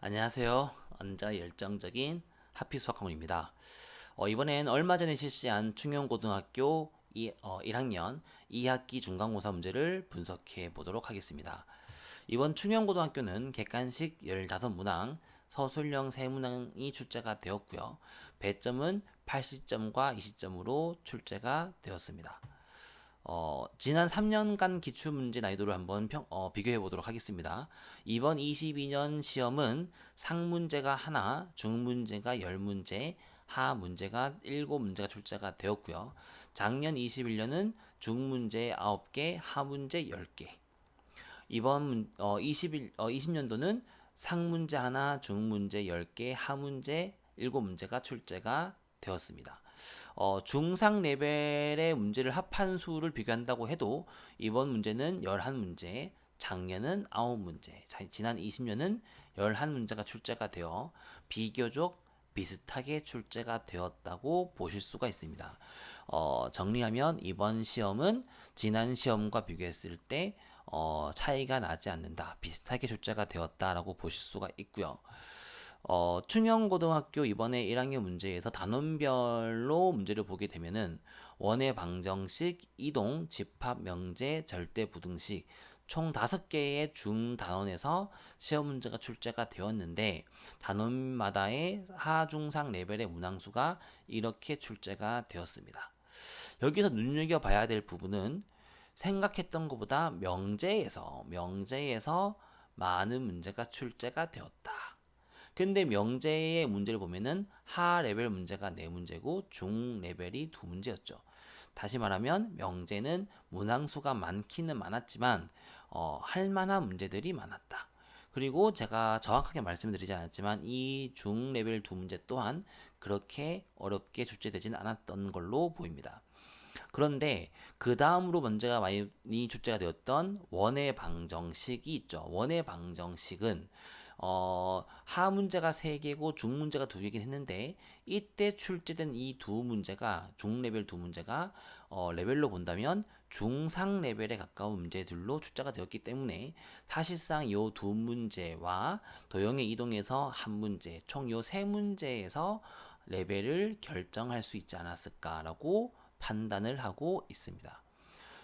안녕하세요. 언제나 열정적인 하피수학학원입니다. 이번엔 얼마 전에 실시한 충영고등학교 1학년 2학기 중간고사 문제를 분석해 보도록 하겠습니다. 이번 충영고등학교는 객관식 15문항, 서술형 3문항이 출제가 되었고요. 배점은 80점과 20점으로 출제가 되었습니다. 지난 3년간 기출문제 난이도를 한번 비교해 보도록 하겠습니다. 이번 22년 시험은 상문제가 하나, 중문제가 10문제, 하문제가 7문제가 출제가 되었고요. 작년 21년은 중문제 9개, 하문제 10개. 이번 20년도는 상문제 하나, 중문제 10개, 하문제 7문제가 출제가 되었습니다. 중상 레벨의 문제를 합한 수를 비교한다고 해도 이번 문제는 11문제, 작년은 9문제, 지난 20년은 11문제가 출제가 되어 비교적 비슷하게 출제가 되었다고 보실 수가 있습니다. 정리하면 이번 시험은 지난 시험과 비교했을 때 차이가 나지 않는다. 비슷하게 출제가 되었다라고 보실 수가 있고요. 충영고등학교 이번에 1학년 문제에서 단원별로 문제를 보게 되면은 원의 방정식, 이동, 집합, 명제, 절대 부등식 총 5개의 중단원에서 시험 문제가 출제가 되었는데 단원마다의 하중상 레벨의 문항수가 이렇게 출제가 되었습니다. 여기서 눈여겨봐야 될 부분은 생각했던 것보다 명제에서 많은 문제가 출제가 되었다. 근데 명제의 문제를 보면은 하 레벨 문제가 4문제고 중 레벨이 2문제였죠. 다시 말하면 명제는 문항수가 많기는 많았지만 할 만한 문제들이 많았다. 그리고 제가 정확하게 말씀드리지 않았지만 이 중 레벨 2문제 또한 그렇게 어렵게 출제되진 않았던 걸로 보입니다. 그런데 그 다음으로 문제가 많이 출제가 되었던 원의 방정식이 있죠. 원의 방정식은 하 문제가 3개고 중 문제가 2개긴 했는데 이때 출제된 이 두 문제가 중 레벨 두 문제가 레벨로 본다면 중상 레벨에 가까운 문제들로 출제가 되었기 때문에 사실상 이 두 문제와 도형의 이동에서 한 문제 총 요 세 문제에서 레벨을 결정할 수 있지 않았을까라고 판단을 하고 있습니다.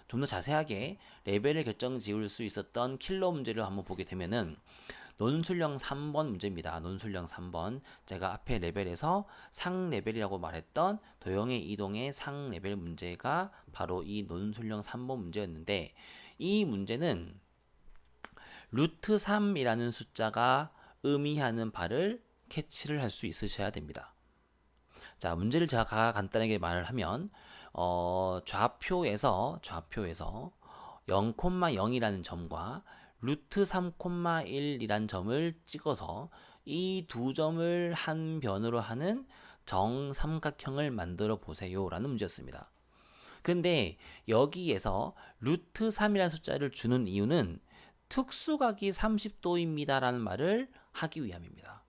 좀 더 자세하게 레벨을 결정 지을 수 있었던 킬러 문제를 한번 보게 되면은 논술형 3번 문제입니다. 논술형 3번. 제가 앞에 레벨에서 상 레벨이라고 말했던 도형의 이동의 상 레벨 문제가 바로 이 논술형 3번 문제였는데 이 문제는 루트 3이라는 숫자가 의미하는 바를 캐치를 할 수 있으셔야 됩니다. 자, 문제를 제가 간단하게 말을 하면 좌표에서 0,0이라는 점과 루트 3,1이라는 점을 찍어서 이 두 점을 한 변으로 하는 정삼각형을 만들어 보세요 라는 문제였습니다. 근데 여기에서 루트 3이라는 숫자를 주는 이유는 특수각이 30도입니다 라는 말을 하기 위함입니다.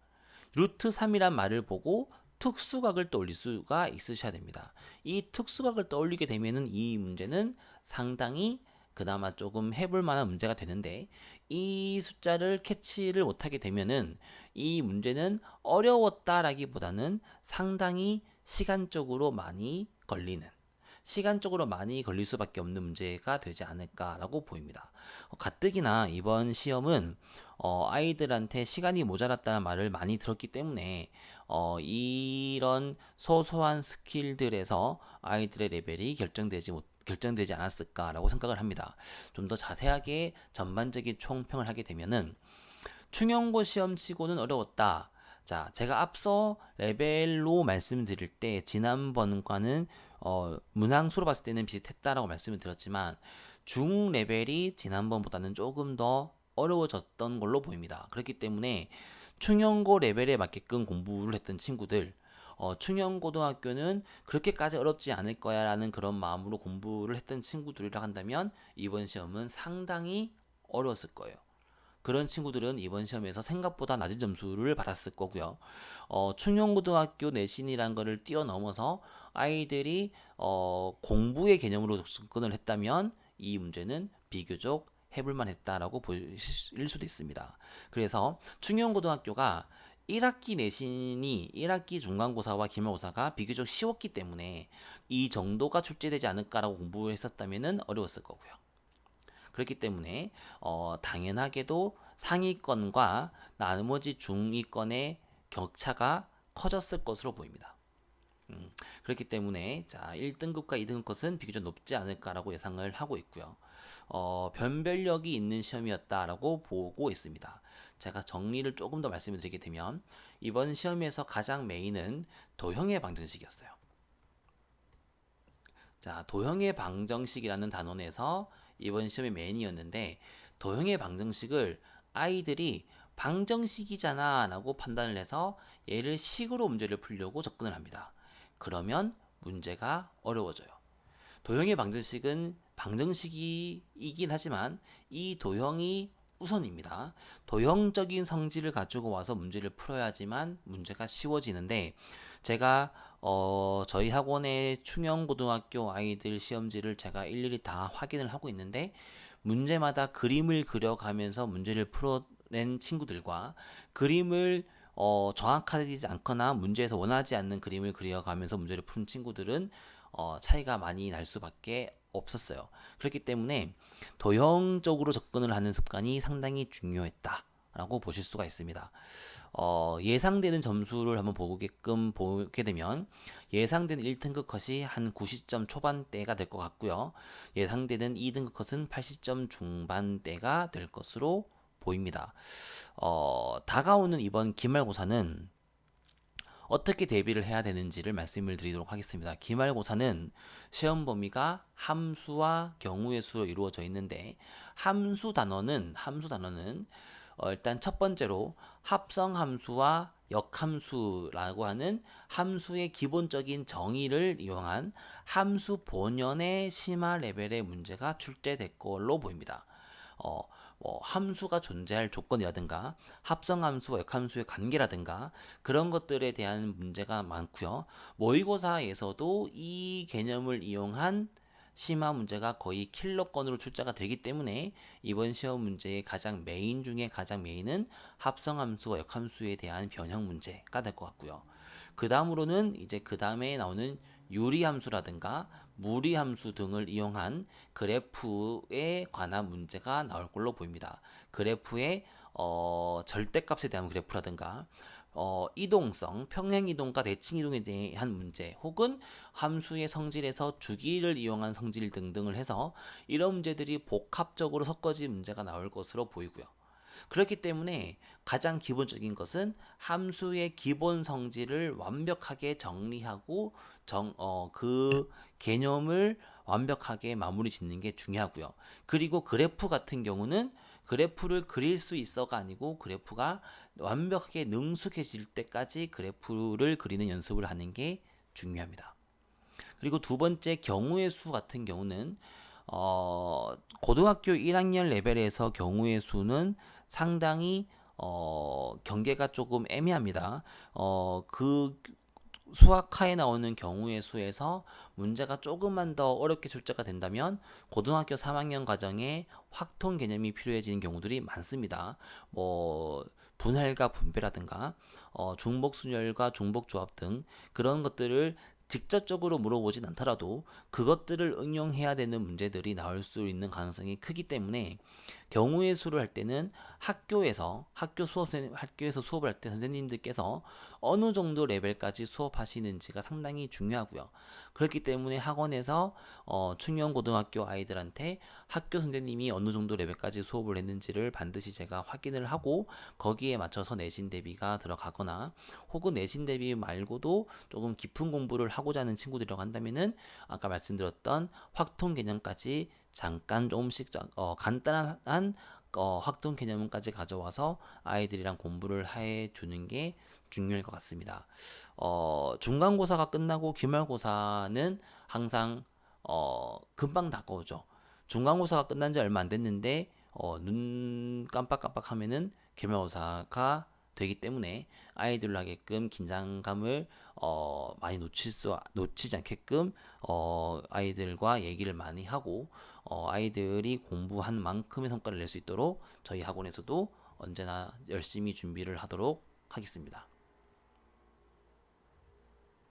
루트 3이란 말을 보고 특수각을 떠올릴 수가 있으셔야 됩니다. 이 특수각을 떠올리게 되면은 이 문제는 상당히 그나마 조금 해볼 만한 문제가 되는데 이 숫자를 캐치를 못하게 되면은 이 문제는 어려웠다라기보다는 상당히 시간적으로 많이 걸릴 수밖에 없는 문제가 되지 않을까라고 보입니다. 가뜩이나 이번 시험은 아이들한테 시간이 모자랐다는 말을 많이 들었기 때문에 이런 소소한 스킬들에서 아이들의 레벨이 결정되지 않았을까라고 생각을 합니다. 좀 더 자세하게 전반적인 총평을 하게 되면은 충영고 시험치고는 어려웠다. 자, 제가 앞서 레벨로 말씀드릴 때 지난번과는 문항수로 봤을 때는 비슷했다라고 말씀을 드렸지만 중 레벨이 지난번보다는 조금 더 어려워졌던 걸로 보입니다. 그렇기 때문에 충영고 레벨에 맞게끔 공부를 했던 친구들 충영고등학교는 그렇게까지 어렵지 않을 거야 라는 그런 마음으로 공부를 했던 친구들이라 한다면 이번 시험은 상당히 어려웠을 거예요. 그런 친구들은 이번 시험에서 생각보다 낮은 점수를 받았을 거고요. 충영고등학교 내신이란 거를 뛰어넘어서 아이들이 공부의 개념으로 접근을 했다면 이 문제는 비교적 해볼만 했다라고 보실 수도 있습니다. 그래서 충영고등학교가 1학기 내신이 1학기 중간고사와 기말고사가 비교적 쉬웠기 때문에 이 정도가 출제되지 않을까라고 공부했었다면 어려웠을 거고요. 그렇기 때문에 당연하게도 상위권과 나머지 중위권의 격차가 커졌을 것으로 보입니다. 그렇기 때문에 자 1등급과 2등급 것은 비교적 높지 않을까라고 예상을 하고 있고요. 변별력이 있는 시험이었다라고 보고 있습니다. 제가 정리를 조금 더 말씀을 드리게 되면 이번 시험에서 가장 메인은 도형의 방정식이었어요. 자, 도형의 방정식이라는 단원에서 이번 시험의 메인이었는데 도형의 방정식을 아이들이 방정식이잖아 라고 판단을 해서 얘를 식으로 문제를 풀려고 접근을 합니다. 그러면 문제가 어려워져요. 도형의 방정식은 방정식이긴 하지만 이 도형이 우선입니다. 도형적인 성질을 가지고 와서 문제를 풀어야지만 문제가 쉬워지는데 제가 저희 학원의 충영고등학교 아이들 시험지를 제가 일일이 다 확인을 하고 있는데 문제마다 그림을 그려가면서 문제를 풀어낸 친구들과 그림을 정확하지 않거나 문제에서 원하지 않는 그림을 그려가면서 문제를 푼 친구들은 차이가 많이 날 수밖에 없었어요. 그렇기 때문에 도형적으로 접근을 하는 습관이 상당히 중요했다라고 보실 수가 있습니다. 예상되는 점수를 한번 보게 되면 예상되는 1등급 컷이 한 90점 초반대가 될 것 같고요. 예상되는 2등급 컷은 80점 중반대가 될 것으로 보입니다. 다가오는 이번 기말고사는 어떻게 대비를 해야 되는지를 말씀을 드리도록 하겠습니다. 기말고사는 시험 범위가 함수와 경우의 수로 이루어져 있는데 함수 단원은 일단 첫 번째로 합성함수와 역함수라고 하는 함수의 기본적인 정의를 이용한 함수 본연의 심화 레벨의 문제가 출제될 걸로 보입니다. 함수가 존재할 조건이라든가 합성함수와 역함수의 관계라든가 그런 것들에 대한 문제가 많고요. 모의고사에서도 이 개념을 이용한 심화 문제가 거의 킬러권으로 출제가 되기 때문에 이번 시험 문제의 가장 메인 중에 가장 메인은 합성함수와 역함수에 대한 변형 문제가 될 것 같고요. 그 다음으로는 이제 그 다음에 나오는 유리함수라든가 무리함수 등을 이용한 그래프에 관한 문제가 나올 걸로 보입니다. 그래프의 절대값에 대한 그래프라든가 이동성, 평행이동과 대칭이동에 대한 문제 혹은 함수의 성질에서 주기를 이용한 성질 등등을 해서 이런 문제들이 복합적으로 섞어진 문제가 나올 것으로 보이고요. 그렇기 때문에 가장 기본적인 것은 함수의 기본 성질을 완벽하게 정리하고 그 개념을 완벽하게 마무리 짓는 게 중요하고요. 그리고 그래프 같은 경우는 그래프를 그릴 수 있어가 아니고 그래프가 완벽하게 능숙해질 때까지 그래프를 그리는 연습을 하는 게 중요합니다. 그리고 두 번째 경우의 수 같은 경우는 고등학교 1학년 레벨에서 경우의 수는 상당히 경계가 조금 애매합니다. 그 수학하에 나오는 경우의 수에서 문제가 조금만 더 어렵게 출제가 된다면 고등학교 3학년 과정에 확통 개념이 필요해지는 경우들이 많습니다. 분할과 분배라든가 중복순열과 중복조합 등 그런 것들을 직접적으로 물어보진 않더라도 그것들을 응용해야 되는 문제들이 나올 수 있는 가능성이 크기 때문에 경우의 수를 할 때는 학교에서 수업을 할 때 선생님들께서 어느 정도 레벨까지 수업하시는지가 상당히 중요하고요. 그렇기 때문에 학원에서 충영고등학교 아이들한테 학교 선생님이 어느 정도 레벨까지 수업을 했는지를 반드시 제가 확인을 하고 거기에 맞춰서 내신 대비가 들어가거나 혹은 내신 대비 말고도 조금 깊은 공부를 하고자 하는 친구들이라고 한다면은 아까 말씀드렸던 확통 개념까지 잠깐 조금씩 간단한 확통 개념까지 가져와서 아이들이랑 공부를 해 주는 게 중요할 것 같습니다. 중간고사가 끝나고 기말고사는 항상 금방 다가오죠. 중간고사가 끝난 지 얼마 안 됐는데 눈 깜빡깜빡하면은 기말고사가 되기 때문에 아이들로 하게끔 긴장감을 많이 놓치지 않게끔 아이들과 얘기를 많이 하고 아이들이 공부한 만큼의 성과를 낼 수 있도록 저희 학원에서도 언제나 열심히 준비를 하도록 하겠습니다.